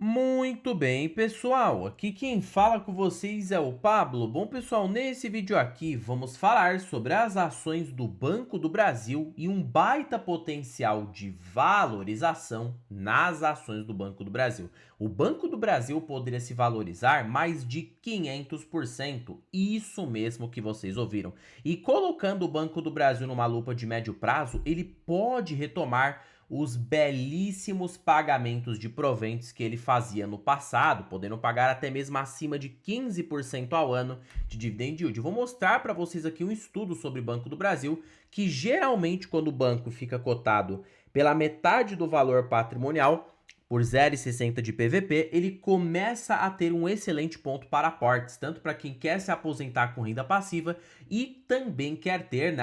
Muito bem, pessoal. Aqui quem fala com vocês é o Pablo. Bom, pessoal, nesse vídeo aqui vamos falar sobre as ações do Banco do Brasil e um baita potencial de valorização nas ações do Banco do Brasil. O Banco do Brasil poderia se valorizar mais de 500%. Isso mesmo que vocês ouviram. E colocando o Banco do Brasil numa lupa de médio prazo, ele pode retomar os belíssimos pagamentos de proventos que ele fazia no passado, podendo pagar até mesmo acima de 15% ao ano de dividend yield. Eu vou mostrar para vocês aqui um estudo sobre Banco do Brasil, que geralmente quando o banco fica cotado pela metade do valor patrimonial, por 0,60 de PVP, ele começa a ter um excelente ponto para aportes, tanto para quem quer se aposentar com renda passiva e também quer ter,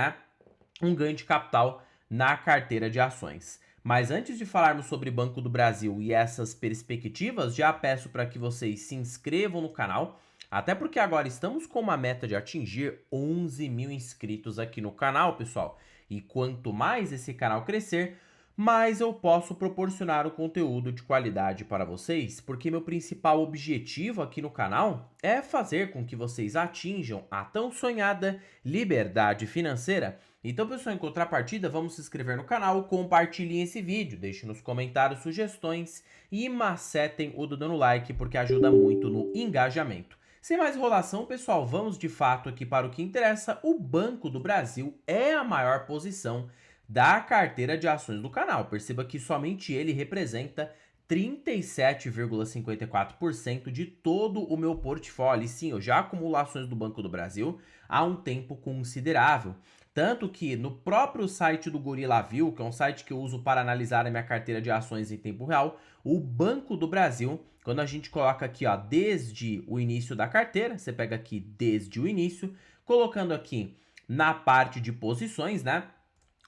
um ganho de capital na carteira de ações. Mas antes de falarmos sobre Banco do Brasil e essas perspectivas, já peço para que vocês se inscrevam no canal, até porque agora estamos com uma meta de atingir 11 mil inscritos aqui no canal, pessoal. E quanto mais esse canal crescer, mais eu posso proporcionar o conteúdo de qualidade para vocês, porque meu principal objetivo aqui no canal é fazer com que vocês atinjam a tão sonhada liberdade financeira. Então, pessoal, em contrapartida, vamos se inscrever no canal, compartilhem esse vídeo, deixem nos comentários sugestões e macetem o dedo no like, porque ajuda muito no engajamento. Sem mais enrolação, pessoal, vamos de fato aqui para o que interessa. O Banco do Brasil é a maior posição da carteira de ações do canal. Perceba que somente ele representa 37,54% de todo o meu portfólio. E sim, eu já acumulo ações do Banco do Brasil há um tempo considerável. Tanto que no próprio site do GorillaView, que é um site que eu uso para analisar a minha carteira de ações em tempo real, o Banco do Brasil, quando a gente coloca aqui, ó, desde o início da carteira, você pega aqui desde o início, colocando aqui na parte de posições,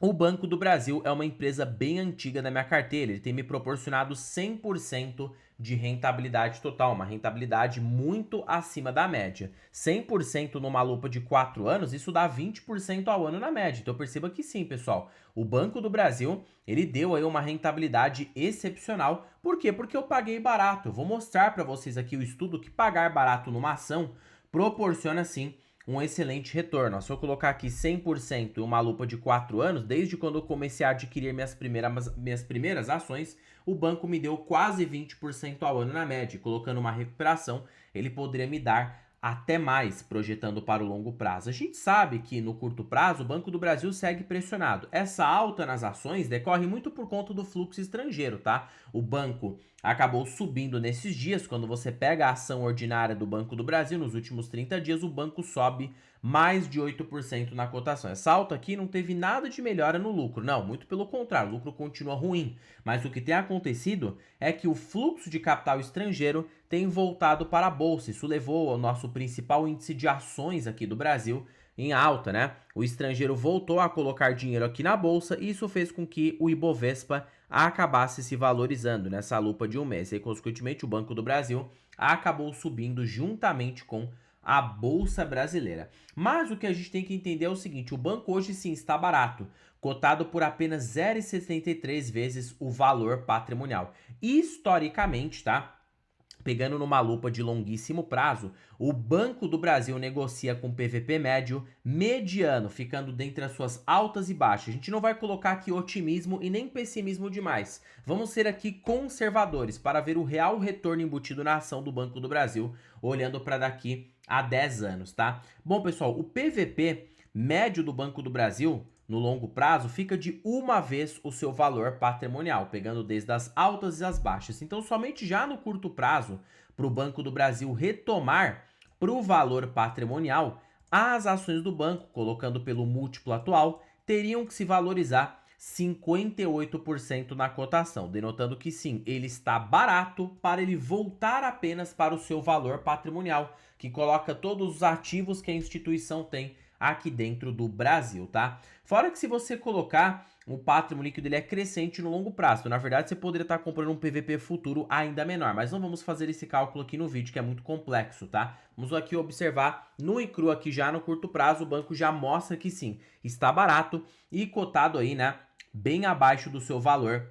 o Banco do Brasil é uma empresa bem antiga na minha carteira, ele tem me proporcionado 100% de rentabilidade total, uma rentabilidade muito acima da média. 100% numa lupa de 4 anos, isso dá 20% ao ano na média. Então perceba que sim, pessoal, o Banco do Brasil, ele deu aí uma rentabilidade excepcional. Por quê? Porque eu paguei barato. Eu vou mostrar para vocês aqui o estudo que pagar barato numa ação proporciona sim um excelente retorno. Se eu colocar aqui 100% em uma lupa de 4 anos, desde quando eu comecei a adquirir minhas primeiras ações, o banco me deu quase 20% ao ano na média. Colocando uma recuperação, ele poderia me dar até mais, projetando para o longo prazo. A gente sabe que no curto prazo o Banco do Brasil segue pressionado. Essa alta nas ações decorre muito por conta do fluxo estrangeiro, tá? O banco acabou subindo nesses dias. Quando você pega a ação ordinária do Banco do Brasil, nos últimos 30 dias o banco sobe mais de 8% na cotação. Essa alta aqui não teve nada de melhora no lucro, não, muito pelo contrário, o lucro continua ruim. Mas o que tem acontecido é que o fluxo de capital estrangeiro tem voltado para a bolsa. Isso levou ao nosso principal índice de ações aqui do Brasil em alta, O estrangeiro voltou a colocar dinheiro aqui na bolsa e isso fez com que o Ibovespa acabasse se valorizando nessa lupa de um mês. E, consequentemente, o Banco do Brasil acabou subindo juntamente com a Bolsa Brasileira. Mas o que a gente tem que entender é o seguinte, o banco hoje sim está barato, cotado por apenas 0,63 vezes o valor patrimonial. Historicamente, pegando numa lupa de longuíssimo prazo, o Banco do Brasil negocia com PVP médio mediano, ficando dentre as suas altas e baixas. A gente não vai colocar aqui otimismo e nem pessimismo demais. Vamos ser aqui conservadores para ver o real retorno embutido na ação do Banco do Brasil, olhando para daqui a 10 anos, tá? Bom, pessoal, o PVP médio do Banco do Brasil no longo prazo fica de uma vez o seu valor patrimonial, pegando desde as altas e as baixas. Então, somente já no curto prazo, para o Banco do Brasil retomar para o valor patrimonial, as ações do banco, colocando pelo múltiplo atual, teriam que se valorizar 58% na cotação, denotando que sim, ele está barato para ele voltar apenas para o seu valor patrimonial, que coloca todos os ativos que a instituição tem aqui dentro do Brasil, tá? Fora que se você colocar o patrimônio líquido, ele é crescente no longo prazo. Na verdade, você poderia estar comprando um PVP futuro ainda menor, mas não vamos fazer esse cálculo aqui no vídeo, que é muito complexo, tá? Vamos aqui observar no e cru aqui já no curto prazo, o banco já mostra que sim, está barato e cotado aí, bem abaixo do seu valor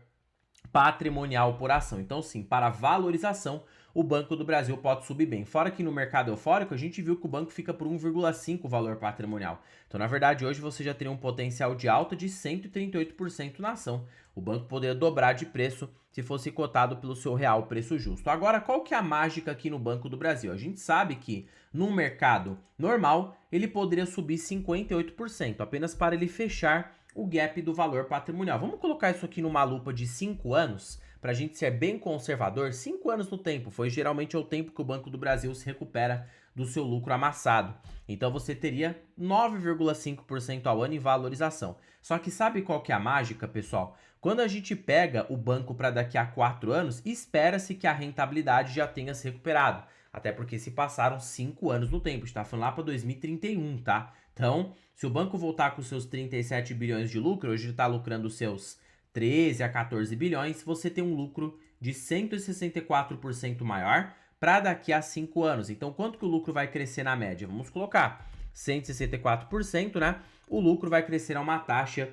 patrimonial por ação. Então, sim, para valorização, o Banco do Brasil pode subir bem. Fora que no mercado eufórico, a gente viu que o banco fica por 1,5 valor patrimonial. Então, na verdade, hoje você já teria um potencial de alta de 138% na ação. O banco poderia dobrar de preço se fosse cotado pelo seu real preço justo. Agora, qual que é a mágica aqui no Banco do Brasil? A gente sabe que no mercado normal, ele poderia subir 58%, apenas para ele fechar o gap do valor patrimonial. Vamos colocar isso aqui numa lupa de 5 anos, para a gente ser bem conservador. 5 anos no tempo, foi geralmente o tempo que o Banco do Brasil se recupera do seu lucro amassado. Então você teria 9,5% ao ano em valorização. Só que sabe qual que é a mágica, pessoal? Quando a gente pega o banco para daqui a 4 anos, espera-se que a rentabilidade já tenha se recuperado. Até porque se passaram 5 anos no tempo, está falando lá para 2031, tá? Então, se o banco voltar com seus 37 bilhões de lucro, hoje ele está lucrando seus 13 a 14 bilhões, você tem um lucro de 164% maior para daqui a 5 anos. Então, quanto que o lucro vai crescer na média? Vamos colocar 164%, né? O lucro vai crescer a uma taxa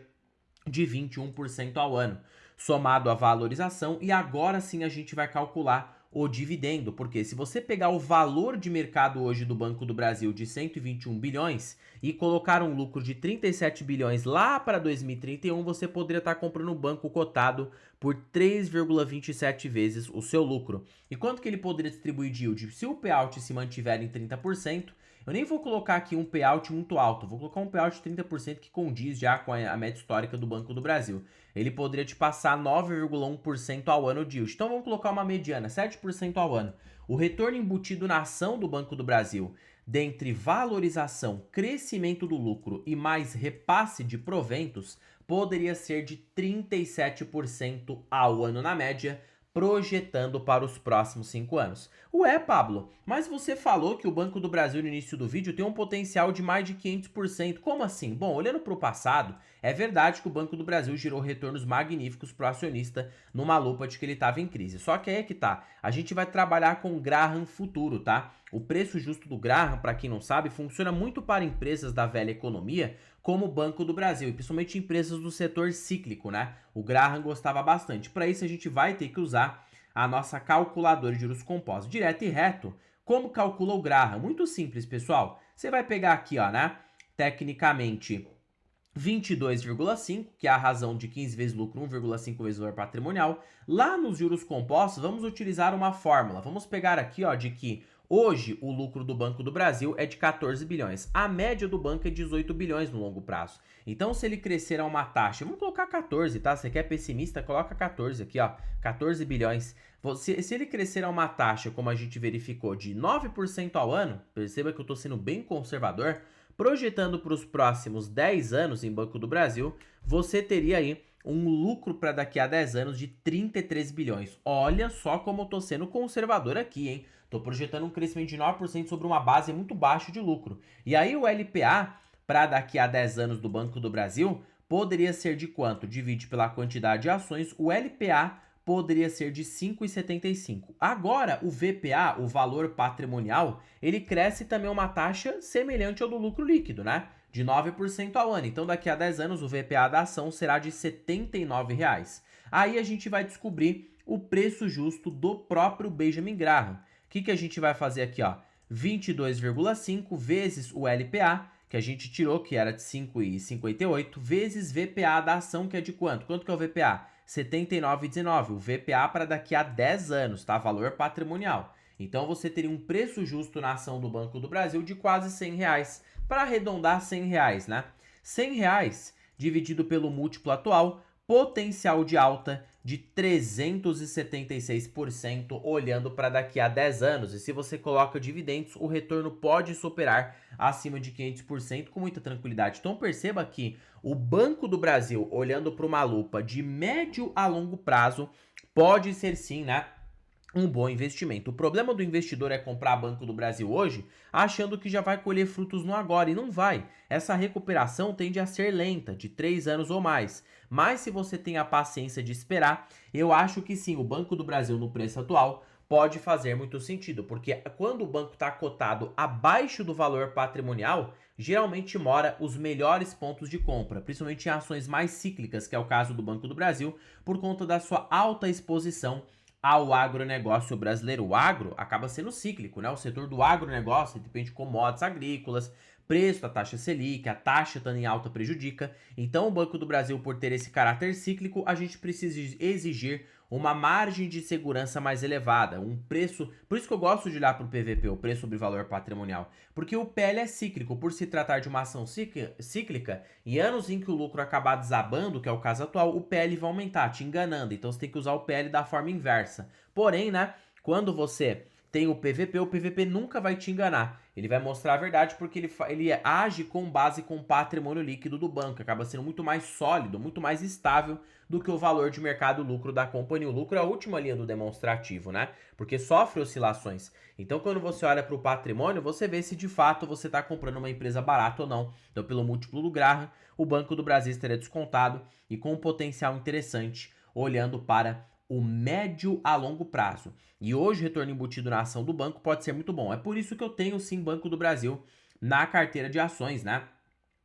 de 21% ao ano, somado à valorização, e agora sim a gente vai calcular o dividendo, porque se você pegar o valor de mercado hoje do Banco do Brasil de 121 bilhões e colocar um lucro de 37 bilhões lá para 2031, você poderia estar comprando um banco cotado por 3,27 vezes o seu lucro. E quanto que ele poderia distribuir de yield? Se o payout se mantiver em 30%, eu nem vou colocar aqui um payout muito alto, vou colocar um payout de 30% que condiz já com a média histórica do Banco do Brasil. Ele poderia te passar 9,1% ao ano de yield. Então vamos colocar uma mediana, 7% ao ano. O retorno embutido na ação do Banco do Brasil, dentre valorização, crescimento do lucro e mais repasse de proventos, poderia ser de 37% ao ano na média, projetando para os próximos 5 anos. Ué, Pablo, mas você falou que o Banco do Brasil no início do vídeo tem um potencial de mais de 500%. Como assim? Bom, olhando para o passado, é verdade que o Banco do Brasil gerou retornos magníficos para o acionista numa lupa de que ele estava em crise. Só que aí é que tá, a gente vai trabalhar com o Graham futuro, tá? O preço justo do Graham, para quem não sabe, funciona muito para empresas da velha economia, como o Banco do Brasil, e principalmente empresas do setor cíclico, né? O Graham gostava bastante. Para isso, a gente vai ter que usar a nossa calculadora de juros compostos. Direto e reto, como calcula o Graham? Muito simples, pessoal. Você vai pegar aqui, ó, né? Tecnicamente, 22,5, que é a razão de 15 vezes lucro, 1,5 vezes valor patrimonial. Lá nos juros compostos, vamos utilizar uma fórmula. Vamos pegar aqui, ó, de que hoje o lucro do Banco do Brasil é de 14 bilhões. A média do banco é 18 bilhões no longo prazo. Então, se ele crescer a uma taxa, vamos colocar 14, tá? Você quer pessimista, coloca 14 aqui, ó, 14 bilhões. Se ele crescer a uma taxa, como a gente verificou, de 9% ao ano, perceba que eu estou sendo bem conservador, projetando para os próximos 10 anos em Banco do Brasil, você teria aí um lucro para daqui a 10 anos de 33 bilhões. Olha só como eu tô sendo conservador aqui, hein? Tô projetando um crescimento de 9% sobre uma base muito baixa de lucro. E aí o LPA para daqui a 10 anos do Banco do Brasil poderia ser de quanto? Divide pela quantidade de ações, o LPA poderia ser de 5,75. Agora, o VPA, o valor patrimonial, ele cresce também uma taxa semelhante ao do lucro líquido, né? De 9% ao ano. Então, daqui a 10 anos, o VPA da ação será de R$ 79,00. Aí a gente vai descobrir o preço justo do próprio Benjamin Graham. O que a gente vai fazer aqui, ó? 22,5 vezes o LPA, que a gente tirou, que era de 5,58, vezes VPA da ação, que é de quanto? Quanto que é o VPA? 79,19. O VPA para daqui a 10 anos, tá? Valor patrimonial. Então, você teria um preço justo na ação do Banco do Brasil de quase R$100. Para arredondar, R$100, né? R$100 dividido pelo múltiplo atual, potencial de alta de 376% olhando para daqui a 10 anos. E se você coloca dividendos, o retorno pode superar acima de 500% com muita tranquilidade. Então perceba que o Banco do Brasil, olhando para uma lupa de médio a longo prazo, pode ser sim, né, um bom investimento. O problema do investidor é comprar Banco do Brasil hoje achando que já vai colher frutos no agora, e não vai. Essa recuperação tende a ser lenta, de 3 anos ou mais. Mas se você tem a paciência de esperar, eu acho que sim, o Banco do Brasil no preço atual pode fazer muito sentido, porque quando o banco está cotado abaixo do valor patrimonial, geralmente mora os melhores pontos de compra, principalmente em ações mais cíclicas, que é o caso do Banco do Brasil, por conta da sua alta exposição ao agronegócio brasileiro. O agro acaba sendo cíclico, né? O setor do agronegócio depende de commodities agrícolas, preço da taxa Selic, a taxa estando em alta prejudica. Então, o Banco do Brasil, por ter esse caráter cíclico, a gente precisa exigir uma margem de segurança mais elevada, um preço. Por isso que eu gosto de olhar para o PVP, o preço sobre valor patrimonial, porque o PL é cíclico, por se tratar de uma ação cíclica, em anos em que o lucro acabar desabando, que é o caso atual, o PL vai aumentar, te enganando. Então você tem que usar o PL da forma inversa. Porém, né, quando você tem o PVP nunca vai te enganar. Ele vai mostrar a verdade porque ele age com base com o patrimônio líquido do banco. Acaba sendo muito mais sólido, muito mais estável do que o valor de mercado lucro da companhia. O lucro é a última linha do demonstrativo, né? Porque sofre oscilações. Então, quando você olha para o patrimônio, você vê se de fato você está comprando uma empresa barata ou não. Então, pelo múltiplo do Graham, o Banco do Brasil estaria descontado e com um potencial interessante, olhando para o médio a longo prazo. E hoje o retorno embutido na ação do banco pode ser muito bom. É por isso que eu tenho sim Banco do Brasil na carteira de ações, né?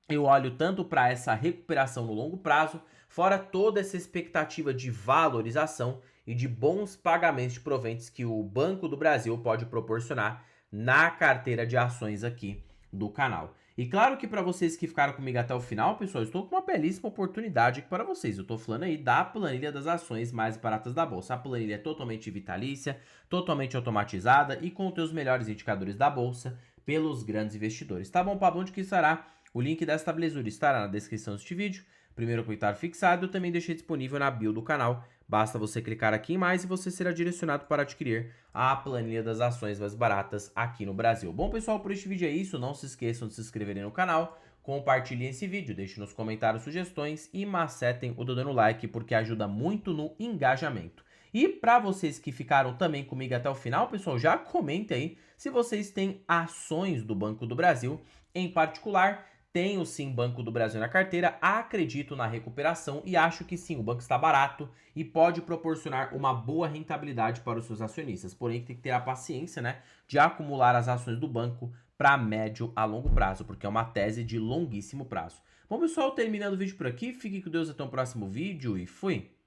Eu olho tanto para essa recuperação no longo prazo, fora toda essa expectativa de valorização e de bons pagamentos de proventos que o Banco do Brasil pode proporcionar na carteira de ações aqui do canal. E claro que para vocês que ficaram comigo até o final, pessoal, eu estou com uma belíssima oportunidade aqui para vocês. Eu estou falando aí da planilha das ações mais baratas da bolsa. A planilha é totalmente vitalícia, totalmente automatizada e contém os melhores indicadores da bolsa pelos grandes investidores. Tá bom, Pablo? Onde que estará? O link desta belezura estará na descrição deste vídeo. Primeiro comentário fixado, eu também deixei disponível na bio do canal. Basta você clicar aqui em mais e você será direcionado para adquirir a planilha das ações mais baratas aqui no Brasil. Bom, pessoal, por este vídeo é isso. Não se esqueçam de se inscreverem no canal, compartilhem esse vídeo, deixem nos comentários sugestões e macetem o dedo no like porque ajuda muito no engajamento. E para vocês que ficaram também comigo até o final, pessoal, já comente aí se vocês têm ações do Banco do Brasil, em particular. Tenho sim Banco do Brasil na carteira, acredito na recuperação e acho que sim, o banco está barato e pode proporcionar uma boa rentabilidade para os seus acionistas. Porém, tem que ter a paciência, né, de acumular as ações do banco para médio a longo prazo, porque é uma tese de longuíssimo prazo. Bom, pessoal, terminando o vídeo por aqui, fique com Deus até o próximo vídeo e fui!